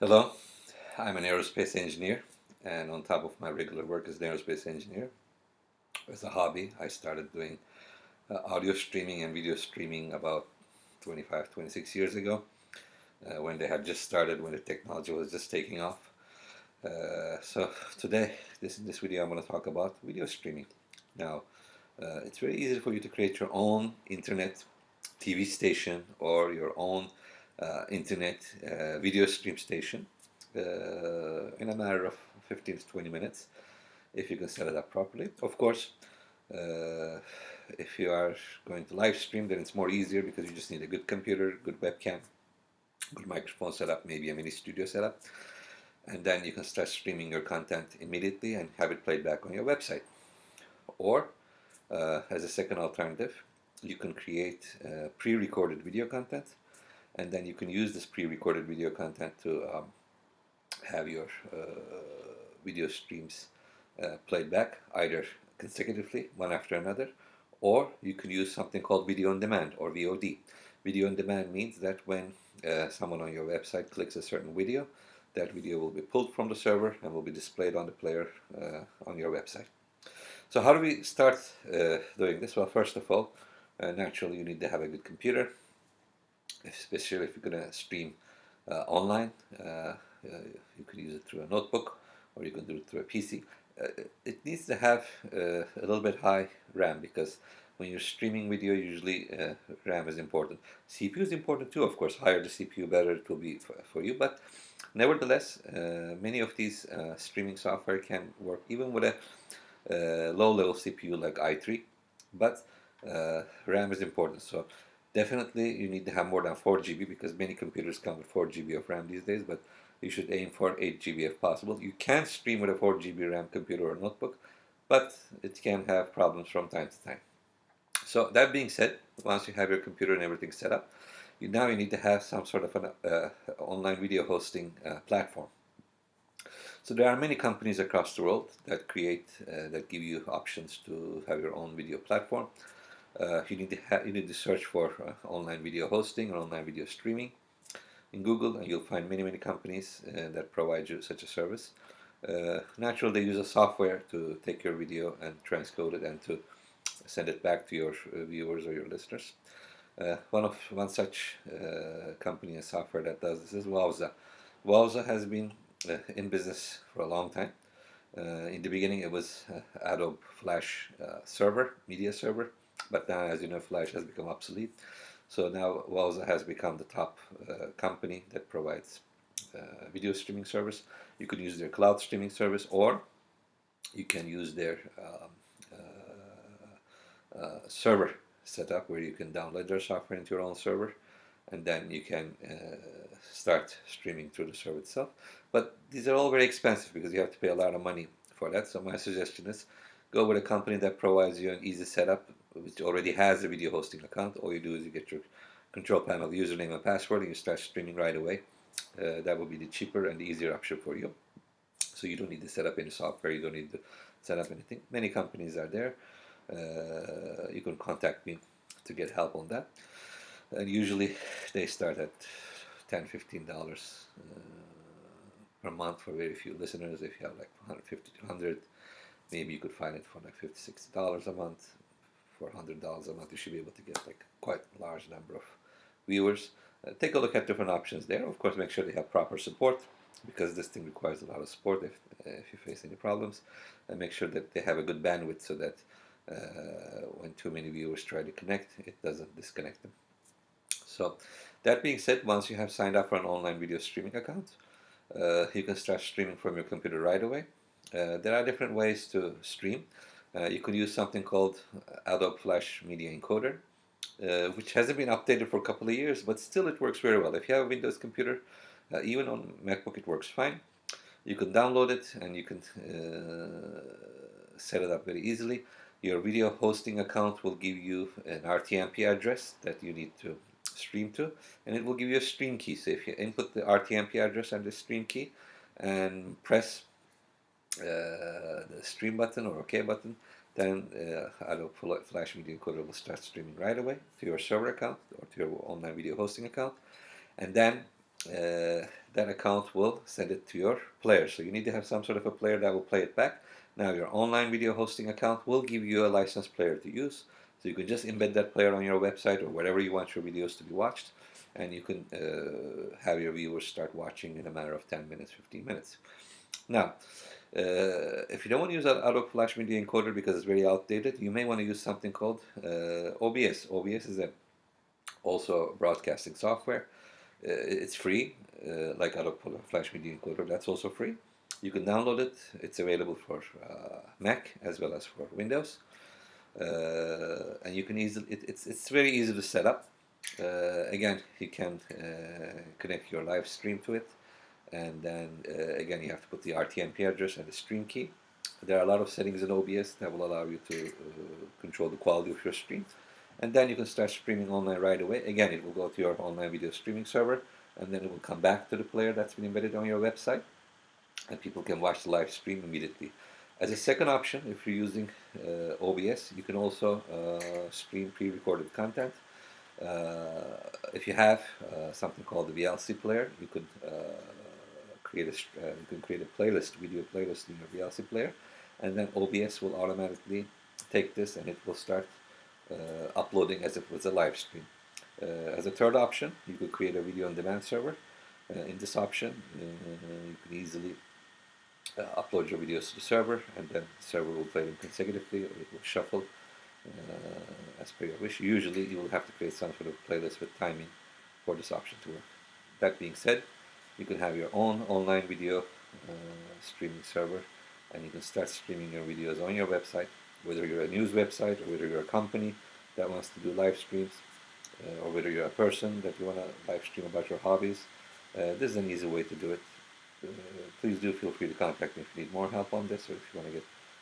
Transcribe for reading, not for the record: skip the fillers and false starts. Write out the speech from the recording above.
Hello, I'm an aerospace engineer, and on top of my regular work as an aerospace engineer, as a hobby, I started doing audio streaming and video streaming about 25, 26 years ago, when they had just started, when the technology was just taking off. So today, in this video, I'm going to talk about video streaming. Now, it's very easy for you to create your own internet TV station or your own internet video stream station in a matter of 15 to 20 minutes if you can set it up properly. Of course, uh, if you are going to live stream, then it's more easier because you just need a good computer, good webcam, good microphone setup, maybe a mini studio setup, and then you can start streaming your content immediately and have it played back on your website. Or, as a second alternative, you can create pre-recorded video content, and then you can use this pre-recorded video content to have your video streams played back either consecutively, one after another, or you can use something called video on demand or VOD. Video on demand means that when someone on your website clicks a certain video, that video will be pulled from the server and will be displayed on the player on your website. So how do we start doing this? Well, first of all, naturally you need to have a good computer, especially if you're going to stream online. You could use it through a notebook or you can do it through a PC. It needs to have a little bit high RAM because when you're streaming video, usually RAM is important. CPU is important too, of course. Higher the CPU, better it will be for you. But nevertheless, many of these streaming software can work even with a low-level CPU like i3, but RAM is important. So definitely you need to have more than 4 GB because many computers come with 4 GB of RAM these days, but you should aim for 8 GB if possible. You can stream with a 4 GB RAM computer or notebook, but it can have problems from time to time. So that being said, once you have your computer and everything set up, now you need to have some sort of an online video hosting platform. So there are many companies across the world that that give you options to have your own video platform. You need to search for online video hosting or online video streaming in Google, and you'll find many companies that provide you such a service. Naturally, they use a software to take your video and transcode it and to send it back to your viewers or your listeners. One such company and software that does this is Wowza. Wowza has been in business for a long time. In the beginning, it was Adobe Flash server, media server, but now, as you know, Flash has become obsolete. So now Wowza has become the top company that provides video streaming service. You could use their cloud streaming service, or you can use their server setup where you can download their software into your own server and then you can start streaming through the server itself. But these are all very expensive because you have to pay a lot of money for that. So my suggestion is go with a company that provides you an easy setup, which already has a video hosting account. All you do is you get your control panel username and password and you start streaming right away. That would be the cheaper and the easier option for you. So you don't need to set up any software, you don't need to set up anything. Many companies are there. You can contact me to get help on that. And usually they start at $10, $15 per month for very few listeners. If you have like 150 to 100, maybe you could find it for like $50, $60 a month. For $100 a month, you should be able to get like quite a large number of viewers. Take a look at different options there. Of course, make sure they have proper support because this thing requires a lot of support if you face any problems. And make sure that they have a good bandwidth so that when too many viewers try to connect, it doesn't disconnect them. So that being said, once you have signed up for an online video streaming account, you can start streaming from your computer right away. There are different ways to stream. You could use something called Adobe Flash Media Encoder, which hasn't been updated for a couple of years, but still it works very well. If you have a Windows computer, even on MacBook, it works fine. You can download it and you can set it up very easily. Your video hosting account will give you an RTMP address that you need to stream to, and it will give you a stream key. So if you input the RTMP address and the stream key and press the stream button or OK button, then Adobe Flash Media Encoder will start streaming right away to your server account or to your online video hosting account. And then that account will send it to your player. So you need to have some sort of a player that will play it back. Now your online video hosting account will give you a licensed player to use. So you can just embed that player on your website or wherever you want your videos to be watched, and you can have your viewers start watching in a matter of 10 minutes, 15 minutes. Now, if you don't want to use an Adobe Flash Media Encoder because it's very outdated, you may want to use something called OBS. OBS is also broadcasting software. It's free, like Adobe Flash Media Encoder. That's also free. You can download it. It's available for Mac as well as for Windows, and you can easily. It's very easy to set up. Again, you can connect your live stream to it, and then again you have to put the RTMP address and the stream key. There are a lot of settings in OBS that will allow you to control the quality of your stream, and then you can start streaming online right away. Again, it will go to your online video streaming server, and then it will come back to the player that's been embedded on your website, and people can watch the live stream immediately. As a second option, if you're using OBS, you can also stream pre-recorded content. If you have something called the VLC player, you could create a playlist, video playlist in your VLC player, and then OBS will automatically take this and it will start uploading as if it was a live stream. As a third option, you could create a video on demand server. In this option, you can easily upload your videos to the server, and then the server will play them consecutively, or it will shuffle as per your wish. Usually, you will have to create some sort of playlist with timing for this option to work. That being said, you can have your own online video streaming server, and you can start streaming your videos on your website, whether you're a news website or whether you're a company that wants to do live streams, or whether you're a person that you want to live stream about your hobbies. This is an easy way to do it. Please do feel free to contact me if you need more help on this, or if you want to get